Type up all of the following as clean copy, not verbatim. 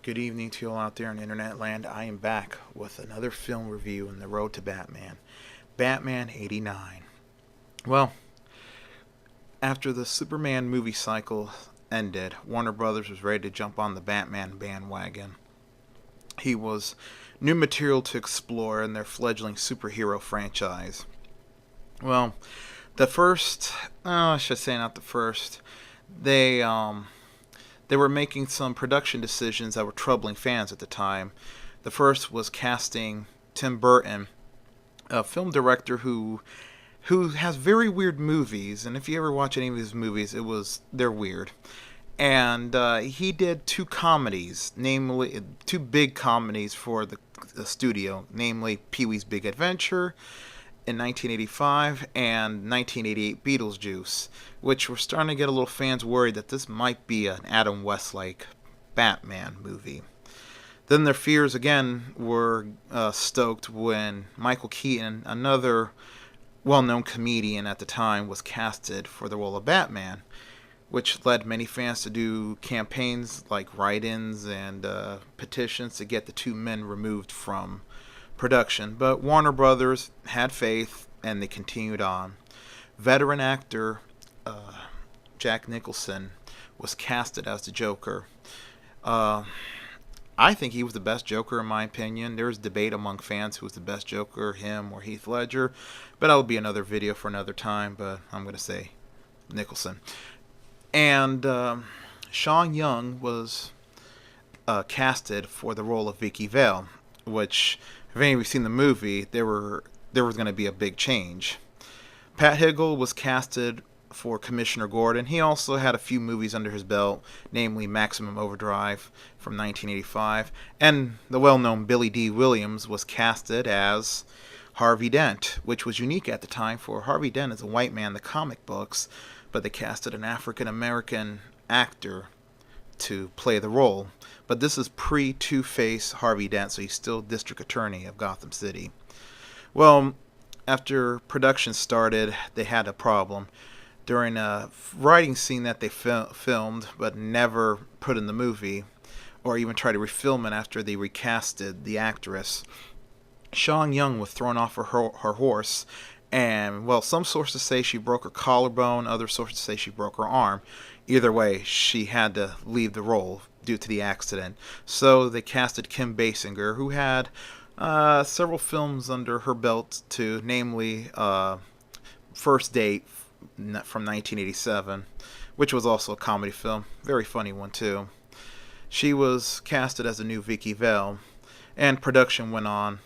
Good evening to you all out there in internet land. I am back with another film review in the road to Batman. Batman 89. Well, after the Superman movie cycle ended, Warner Brothers was ready to jump on the Batman bandwagon. He was new material to explore in their fledgling superhero franchise. Well, the first, I should say not the first, they they were making some production decisions that were troubling fans at the time. The first was casting Tim Burton, a film director who has very weird movies, and if you ever watch any of his movies, they're weird. And he did two comedies, namely two big comedies for the studio, namely Pee Wee's Big Adventure in 1985 and 1988 Beetlejuice, which were starting to get a little fans worried that this might be an Adam West-like Batman movie. Then their fears again were stoked when Michael Keaton, another well-known comedian at the time, was casted for the role of Batman, which led many fans to do campaigns like write-ins and petitions to get the two men removed from production. But Warner Brothers had faith and they continued on. Veteran actor Jack Nicholson was casted as the Joker. I think he was the best Joker in my opinion. There's debate among fans who was the best Joker, him or Heath Ledger, but that'll be another video for another time. But I'm going to say Nicholson. And Sean Young was casted for the role of Vicky Vale, which, if any of you seen the movie, there was going to be a big change. Pat Higgle was casted for Commissioner Gordon. He also had a few movies under his belt, namely Maximum Overdrive from 1985, and the well-known Billy D. Williams was casted as Harvey Dent, which was unique at the time, for Harvey Dent is a white man in the comic books, but they casted an African-American actor to play the role. But this is pre-Two-Face Harvey Dent, so he's still District Attorney of Gotham City. Well, after production started, they had a problem. During a writing scene that they filmed but never put in the movie, or even tried to refilm it after they recasted the actress, Sean Young was thrown off her horse, and, well, some sources say she broke her collarbone, other sources say she broke her arm. Either way, she had to leave the role due to the accident. So they casted Kim Basinger, who had several films under her belt too, namely First Date from 1987, which was also a comedy film. Very funny one too. She was casted as the new Vicky Vale, and production went on.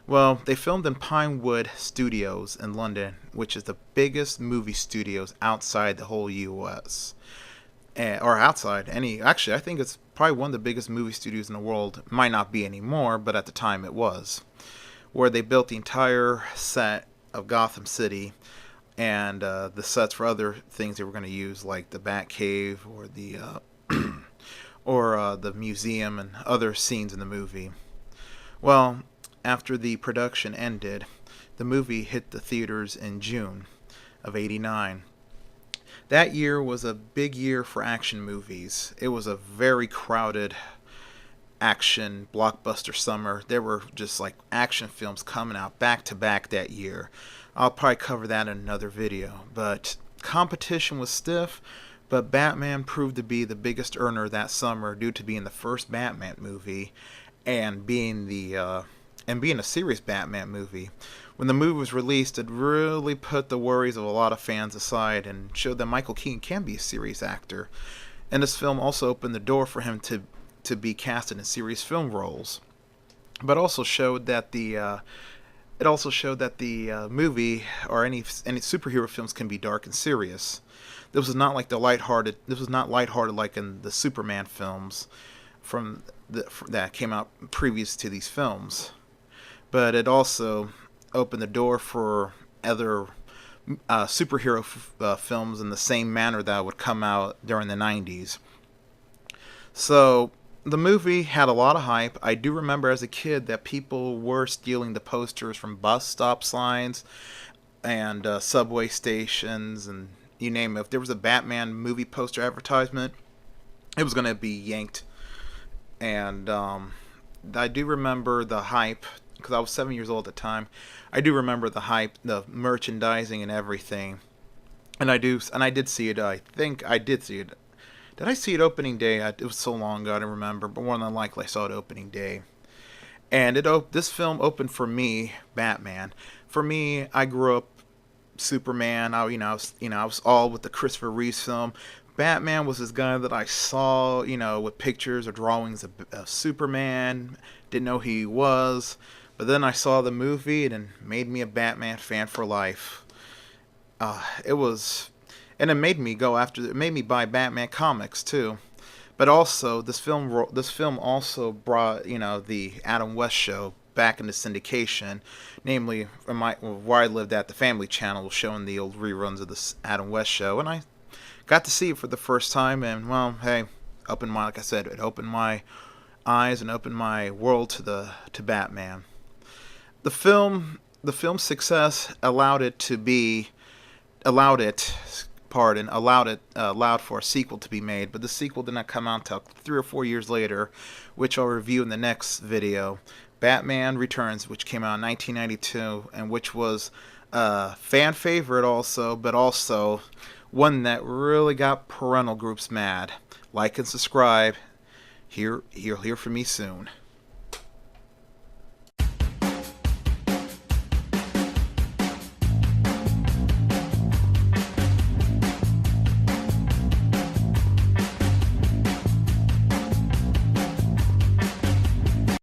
Well, they filmed in Pinewood Studios in London, which is the biggest movie studios outside the whole U.S. Or outside any. Actually, I think it's probably one of the biggest movie studios in the world. It might not be anymore, but at the time it was. Where they built the entire set of Gotham City and the sets for other things they were going to use, like the Batcave or the the museum and other scenes in the movie. Well, after the production ended, the movie hit the theaters in June of '89. That year was a big year for action movies. It was a very crowded action blockbuster summer. There were just like action films coming out back to back that year. I'll probably cover that in another video. But competition was stiff, but Batman proved to be the biggest earner that summer due to being the first Batman movie and being a serious Batman movie. When the movie was released, it really put the worries of a lot of fans aside and showed that Michael Keaton can be a serious actor. And this film also opened the door for him to be casted in serious film roles. But also showed that the movie or any superhero films can be dark and serious. This was not lighthearted like in the Superman films that came out previous to these films. But it also opened the door for other superhero films in the same manner that would come out during the 90s. So the movie had a lot of hype. I do remember as a kid that people were stealing the posters from bus stop signs and subway stations and you name it. If there was a Batman movie poster advertisement, it was going to be yanked And I do remember the hype because I was 7 years old at the time. I do remember the hype, the merchandising, and everything. And I did see it. I think I did see it. Did I see it opening day? It was so long ago, I don't remember. But more than likely, I saw it opening day. And this film opened for me, Batman. For me, I grew up Superman. I was all with the Christopher Reeve film. Batman was this guy that I saw, with pictures or drawings of Superman. Didn't know who he was, but then I saw the movie and it made me a Batman fan for life. It was, and it made me go after. It made me buy Batman comics too. But also, this film also brought the Adam West show back into syndication, namely where I lived at, the Family Channel was showing the old reruns of the Adam West show, and I got to see it for the first time. And well, hey, like I said, it opened my eyes and opened my world to Batman. The film's success allowed for a sequel to be made, but the sequel did not come out until 3 or 4 years later, which I'll review in the next video. Batman Returns, which came out in 1992, and which was a fan favorite also, but also one that really got parental groups mad. Like and subscribe. You'll hear from me soon.